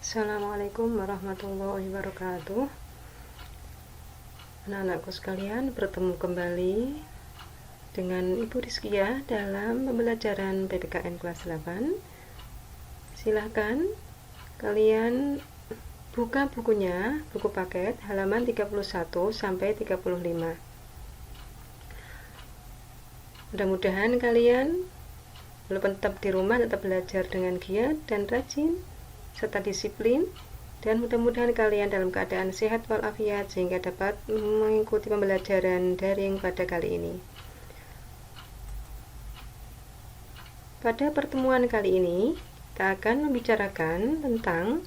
Assalamualaikum warahmatullahi wabarakatuh. Anak-anakku sekalian, bertemu kembali dengan Ibu Rizkia dalam pembelajaran PPKN kelas 8. Silahkan kalian buka bukunya, buku paket halaman 31 sampai 35. Mudah-mudahan kalian walaupun tetap di rumah tetap belajar dengan giat dan rajin serta disiplin, dan mudah-mudahan kalian dalam keadaan sehat walafiat sehingga dapat mengikuti pembelajaran daring pada kali ini. Pada pertemuan kali ini kita akan membicarakan tentang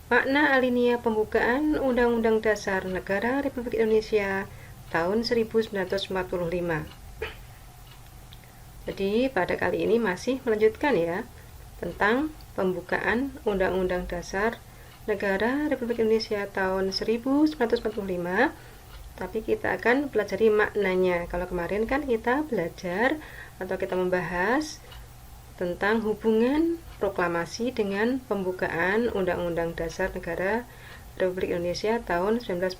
makna alinea pembukaan Undang-Undang Dasar Negara Republik Indonesia tahun 1945. Jadi pada kali ini masih melanjutkan ya tentang pembukaan Undang-Undang Dasar Negara Republik Indonesia tahun 1945, tapi kita akan pelajari maknanya. Kalau kemarin kan kita belajar atau kita membahas tentang hubungan proklamasi dengan pembukaan Undang-Undang Dasar Negara Republik Indonesia tahun 1945.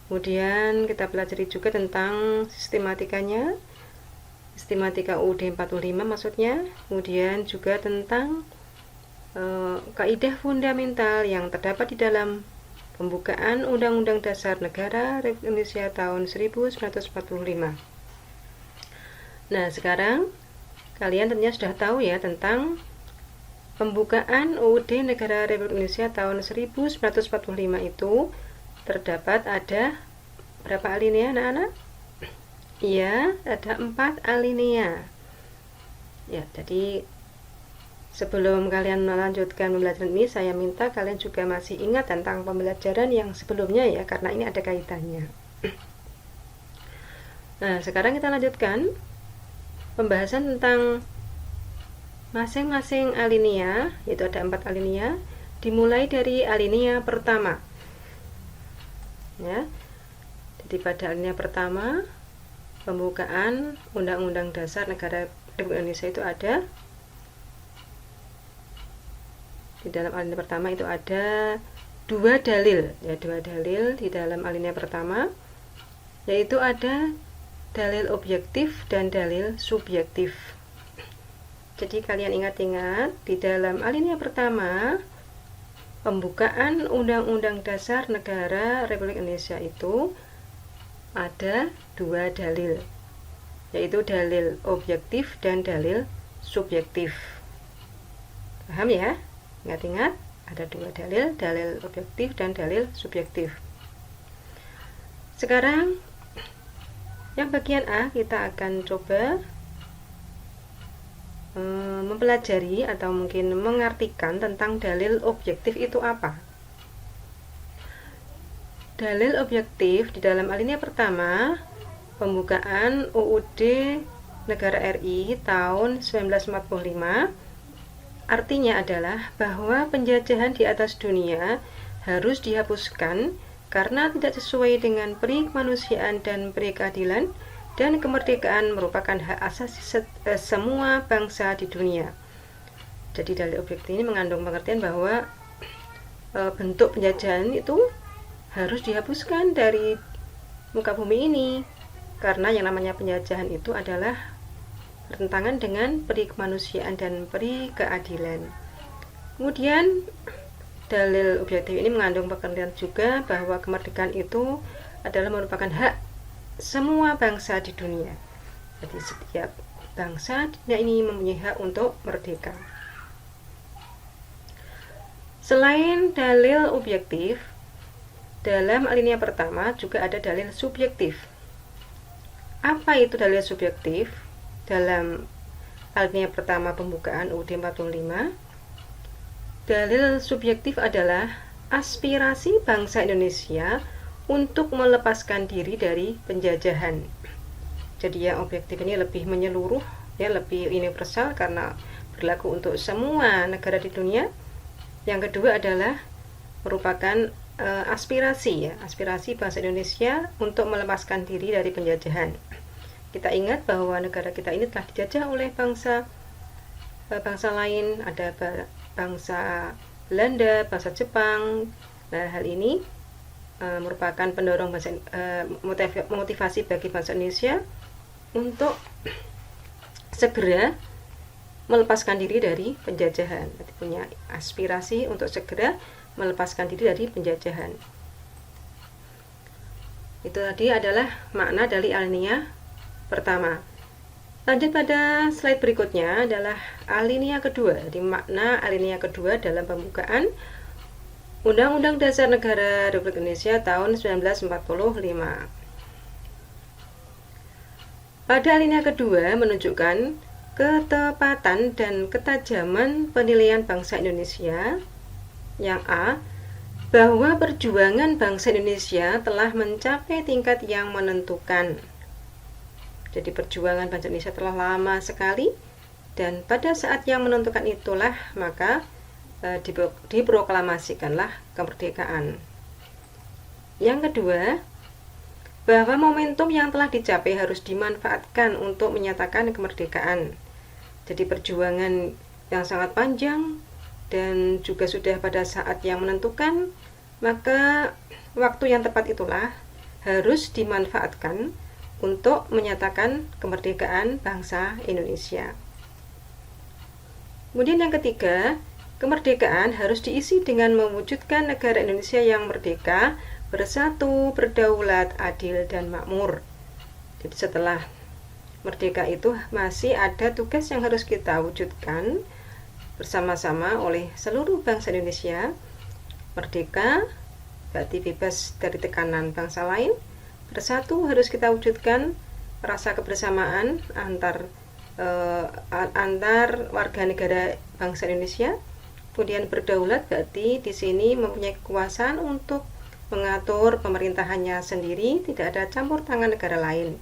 Kemudian kita pelajari juga tentang sistematikanya, sistematika UUD 45 maksudnya, kemudian juga tentang kaidah fundamental yang terdapat di dalam pembukaan Undang-Undang Dasar Negara Republik Indonesia tahun 1945. Nah, sekarang kalian tentunya sudah tahu ya tentang pembukaan UUD Negara Republik Indonesia tahun 1945 itu terdapat ada berapa alinea anak-anak? Iya, ada 4 alinea. Ya, jadi sebelum kalian melanjutkan pembelajaran ini, saya minta kalian juga masih ingat tentang pembelajaran yang sebelumnya ya, karena ini ada kaitannya. Nah, sekarang kita lanjutkan pembahasan tentang masing-masing alinea, yaitu ada 4 alinea, dimulai dari alinea pertama. Ya, jadi pada alinea pertama, pembukaan Undang-Undang Dasar Negara Republik Indonesia itu ada di dalam alinea pertama itu ada 2 dalil ya, 2 dalil di dalam alinea pertama, yaitu ada dalil objektif dan dalil subjektif. Jadi kalian ingat-ingat di dalam alinea pertama pembukaan Undang-Undang Dasar Negara Republik Indonesia itu ada 2 dalil, yaitu dalil objektif dan dalil subjektif. Paham ya? Ingat-ingat, ada 2 dalil, dalil objektif dan dalil subjektif. Sekarang yang bagian A kita akan coba mempelajari atau mungkin mengartikan tentang dalil objektif itu apa. Dalil objektif di dalam alinea pertama pembukaan UUD Negara RI tahun 1945 artinya adalah bahwa penjajahan di atas dunia harus dihapuskan karena tidak sesuai dengan peri kemanusiaan dan peri keadilan, dan kemerdekaan merupakan hak asasi semua bangsa di dunia. Jadi dalil objektif ini mengandung pengertian bahwa bentuk penjajahan itu harus dihapuskan dari muka bumi ini, karena yang namanya penjajahan itu adalah bertentangan dengan peri kemanusiaan dan peri keadilan. Kemudian dalil objektif ini mengandung pengertian juga bahwa kemerdekaan itu adalah merupakan hak semua bangsa di dunia. Jadi setiap bangsa di dunia ini mempunyai hak untuk merdeka. Selain dalil objektif, dalam alinea pertama juga ada dalil subjektif. Apa itu dalil subjektif? Dalam alinea pertama pembukaan UUD 45, dalil subjektif adalah aspirasi bangsa Indonesia untuk melepaskan diri dari penjajahan. Jadi yang objektif ini lebih menyeluruh, ya, lebih universal karena berlaku untuk semua negara di dunia. Yang kedua adalah merupakan aspirasi bangsa Indonesia untuk melepaskan diri dari penjajahan. Kita ingat bahwa negara kita ini telah dijajah oleh bangsa lain, ada bangsa Belanda, bangsa Jepang. Nah, hal ini merupakan pendorong motivasi bagi bangsa Indonesia untuk segera melepaskan diri dari penjajahan. Jadi punya aspirasi untuk segera melepaskan diri dari penjajahan. Itu tadi adalah makna dari alinea pertama. Lanjut pada slide berikutnya adalah alinea kedua. Jadi makna alinea kedua dalam pembukaan Undang-Undang Dasar Negara Republik Indonesia tahun 1945. Pada alinea kedua menunjukkan ketepatan dan ketajaman penilaian bangsa Indonesia. Yang A, bahwa perjuangan bangsa Indonesia telah mencapai tingkat yang menentukan. Jadi perjuangan bangsa Indonesia telah lama sekali, dan pada saat yang menentukan itulah maka diproklamasikanlah kemerdekaan. Yang kedua, bahwa momentum yang telah dicapai harus dimanfaatkan untuk menyatakan kemerdekaan. Jadi perjuangan yang sangat panjang dan juga sudah pada saat yang menentukan, maka waktu yang tepat itulah harus dimanfaatkan untuk menyatakan kemerdekaan bangsa Indonesia. Kemudian yang ketiga, kemerdekaan harus diisi dengan mewujudkan negara Indonesia yang merdeka, bersatu, berdaulat, adil, dan makmur. Jadi setelah merdeka itu masih ada tugas yang harus kita wujudkan bersama-sama oleh seluruh bangsa Indonesia. Merdeka berarti bebas dari tekanan bangsa lain. Bersatu harus kita wujudkan rasa kebersamaan antar warga negara bangsa Indonesia. Kemudian berdaulat berarti di sini mempunyai kekuasaan untuk mengatur pemerintahannya sendiri, tidak ada campur tangan negara lain.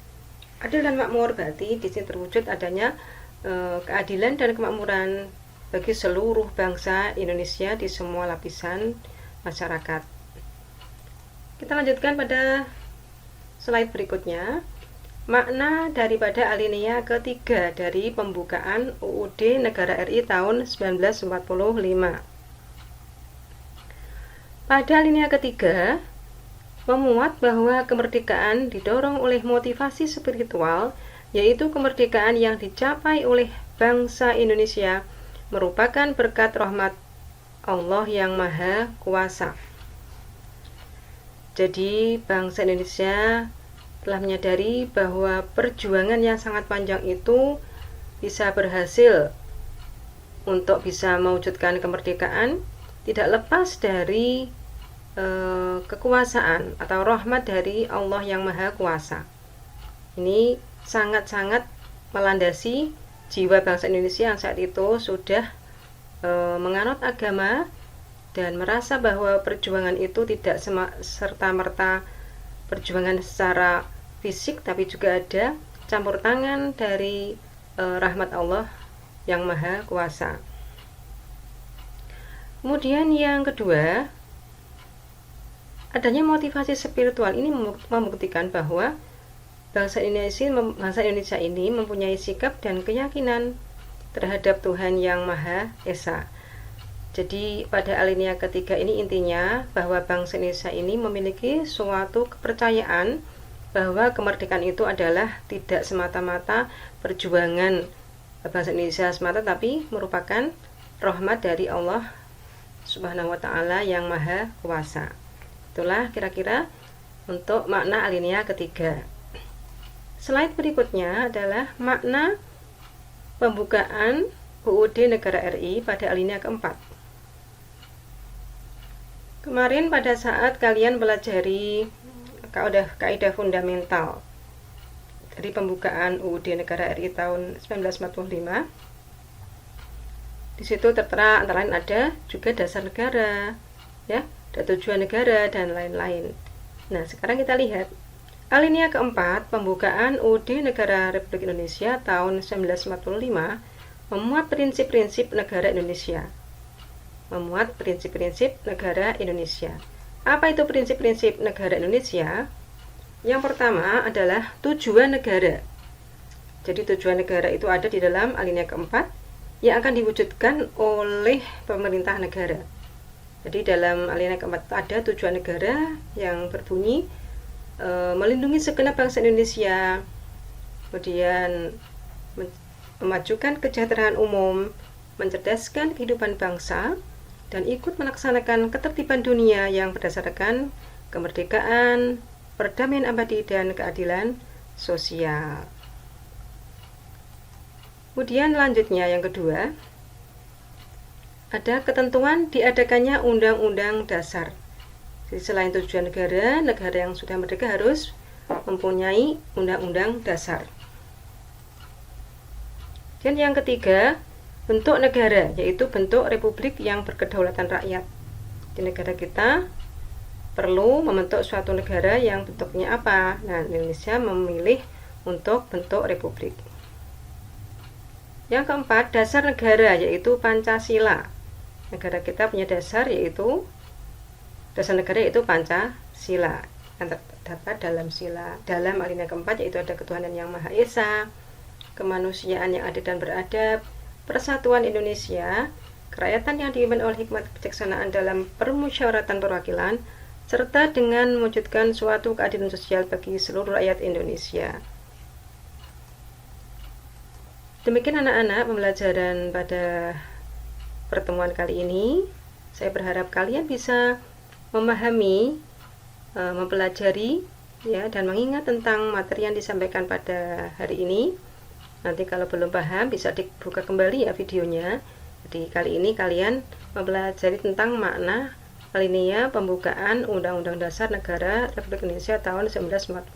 Adil dan makmur berarti di sini terwujud adanya keadilan dan kemakmuran bagi seluruh bangsa Indonesia di semua lapisan masyarakat. Kita lanjutkan pada slide berikutnya. Makna daripada alinea ketiga dari pembukaan UUD Negara RI tahun 1945. Pada alinea ketiga, memuat bahwa kemerdekaan didorong oleh motivasi spiritual, yaitu kemerdekaan yang dicapai oleh bangsa Indonesia merupakan berkat rahmat Allah yang Maha Kuasa. Jadi bangsa Indonesia telah menyadari bahwa perjuangan yang sangat panjang itu bisa berhasil untuk bisa mewujudkan kemerdekaan tidak lepas dari kekuasaan atau rahmat dari Allah yang Maha Kuasa. Ini sangat-sangat melandasi jiwa bangsa Indonesia yang saat itu sudah menganut agama dan merasa bahwa perjuangan itu tidak serta-merta perjuangan secara fisik, tapi juga ada campur tangan dari rahmat Allah yang Maha Kuasa. Kemudian yang kedua, adanya motivasi spiritual ini membuktikan bahwa bangsa Indonesia ini mempunyai sikap dan keyakinan terhadap Tuhan yang Maha Esa. Jadi pada alinea ketiga ini intinya bahwa bangsa Indonesia ini memiliki suatu kepercayaan bahwa kemerdekaan itu adalah tidak semata-mata perjuangan bangsa Indonesia semata, tapi merupakan rahmat dari Allah Subhanahu wa Ta'ala yang Maha Kuasa. Itulah kira-kira untuk makna alinea ketiga. Slide berikutnya adalah makna pembukaan UUD Negara RI pada alinea keempat. Kemarin pada saat kalian pelajari kaidah fundamental dari pembukaan UUD Negara RI tahun 1945, di situ tertera antara lain ada juga dasar negara, ya, ada tujuan negara dan lain-lain. Nah, sekarang kita lihat alinea keempat pembukaan UUD Negara Republik Indonesia tahun 1945 memuat prinsip-prinsip negara Indonesia. Apa itu prinsip-prinsip negara Indonesia? Yang pertama adalah tujuan negara. Jadi tujuan negara itu ada di dalam alinea keempat yang akan diwujudkan oleh pemerintah negara. Jadi dalam alinea keempat ada tujuan negara yang berbunyi melindungi segenap bangsa Indonesia, kemudian memajukan kesejahteraan umum, mencerdaskan kehidupan bangsa, dan ikut melaksanakan ketertiban dunia yang berdasarkan kemerdekaan, perdamaian abadi, dan keadilan sosial. Kemudian lanjutnya yang kedua, ada ketentuan diadakannya undang-undang dasar. Jadi selain tujuan negara, negara yang sudah merdeka harus mempunyai undang-undang dasar. Dan yang ketiga, bentuk negara, yaitu bentuk republik yang berkedaulatan rakyat. Di negara kita perlu membentuk suatu negara yang bentuknya apa? Nah, Indonesia memilih untuk bentuk republik. Yang keempat, dasar negara, yaitu Pancasila. Negara kita punya dasar negara yaitu Pancasila yang terdapat dalam alinea keempat, yaitu ada ketuhanan yang Maha Esa, kemanusiaan yang adil dan beradab, persatuan Indonesia, kerakyatan yang dipimpin oleh hikmat kebijaksanaan dalam permusyawaratan perwakilan, serta dengan mewujudkan suatu keadilan sosial bagi seluruh rakyat Indonesia. Demikian anak-anak pembelajaran pada pertemuan kali ini. Saya berharap kalian bisa memahami, mempelajari ya, dan mengingat tentang materi yang disampaikan pada hari ini. Nanti kalau belum paham bisa dibuka kembali ya videonya. Jadi kali ini kalian mempelajari tentang makna alinea pembukaan Undang-Undang Dasar Negara Republik Indonesia tahun 1945,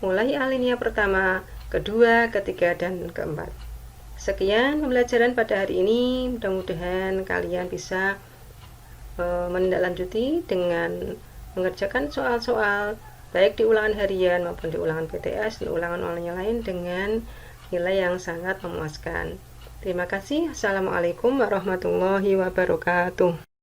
mulai alinea pertama, kedua, ketiga, dan keempat. Sekian pembelajaran pada hari ini. Mudah-mudahan kalian bisa menindaklanjuti dengan mengerjakan soal-soal baik di ulangan harian maupun di ulangan PTS dan ulangan-ulangan yang lain dengan nilai yang sangat memuaskan. Terima kasih. Assalamualaikum warahmatullahi wabarakatuh.